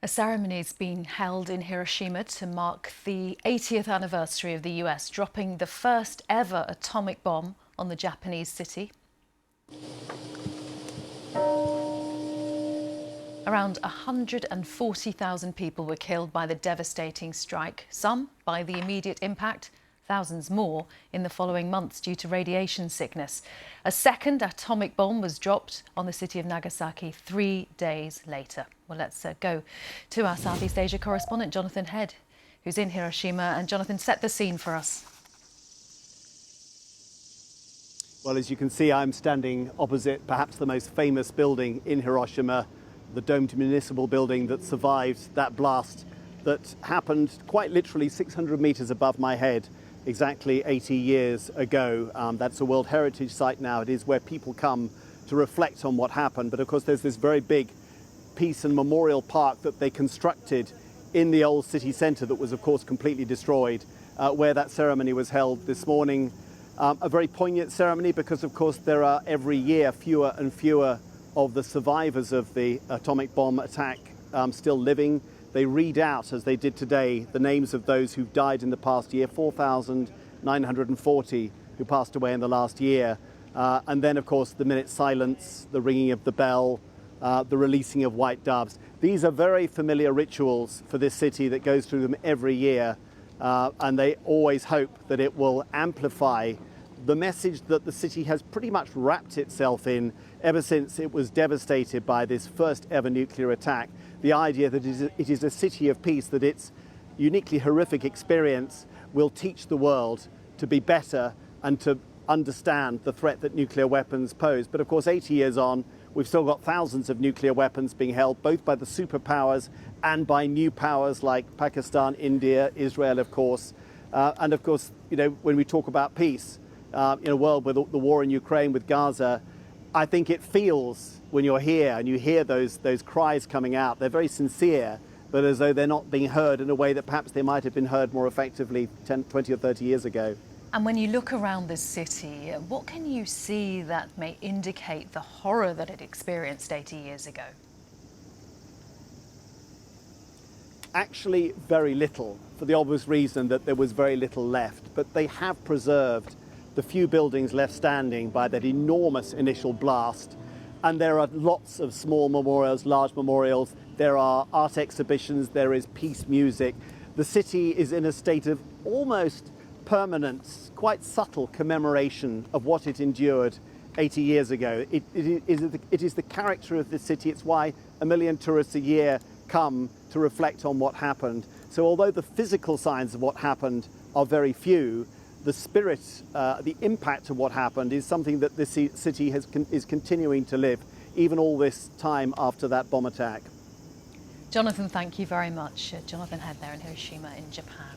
A ceremony is being held in Hiroshima to mark the 80th anniversary of the US dropping the first ever atomic bomb on the Japanese city. Around 140,000 people were killed by the devastating strike, some by the immediate impact, thousands more in the following months due to radiation sickness. A second atomic bomb was dropped on the city of Nagasaki 3 days later. Well, let's go to our Southeast Asia correspondent, Jonathan Head, who's in Hiroshima. And Jonathan, set the scene for us. Well, as you can see, I'm standing opposite perhaps the most famous building in Hiroshima, the domed municipal building that survived that blast that happened quite literally 600 meters above my head exactly 80 years ago. That's a World Heritage Site now. It is where people come to reflect on what happened. But of course, there's this very big peace and memorial park that they constructed in the old city centre that was, of course, completely destroyed, where that ceremony was held this morning. A very poignant ceremony because, of course, there are every year fewer and fewer of the survivors of the atomic bomb attack still living. They read out, as they did today, the names of those who've died in the past year, 4,940 who passed away in the last year. And then, of course, the minute silence, the ringing of the bell, the releasing of white doves. These are very familiar rituals for this city that goes through them every year. And they always hope that it will amplify the message that the city has pretty much wrapped itself in ever since it was devastated by this first ever nuclear attack. The idea that it is a city of peace, that its uniquely horrific experience will teach the world to be better and to understand the threat that nuclear weapons pose. But of course, 80 years on, we've still got thousands of nuclear weapons being held, both by the superpowers and by new powers like Pakistan, India, Israel, of course. And of course, you know, when we talk about peace, in a world with the war in Ukraine, with Gaza, I think it feels when you're here and you hear those cries coming out, they're very sincere, but as though they're not being heard in a way that perhaps they might have been heard more effectively 10, 20 or 30 years ago. And when you look around this city, what can you see that may indicate the horror that it experienced 80 years ago? Actually, very little, for the obvious reason that there was very little left. But they have preserved the few buildings left standing by that enormous initial blast. And there are lots of small memorials, large memorials. There are art exhibitions, there is peace music. The city is in a state of almost permanent, quite subtle commemoration of what it endured 80 years ago. It is the character of this city. It's why 1 million tourists a year come to reflect on what happened. So although the physical signs of what happened are very few, the spirit, the impact of what happened is something that this city is continuing to live, even all this time after that bomb attack. Jonathan, thank you very much. Jonathan Head there in Hiroshima in Japan.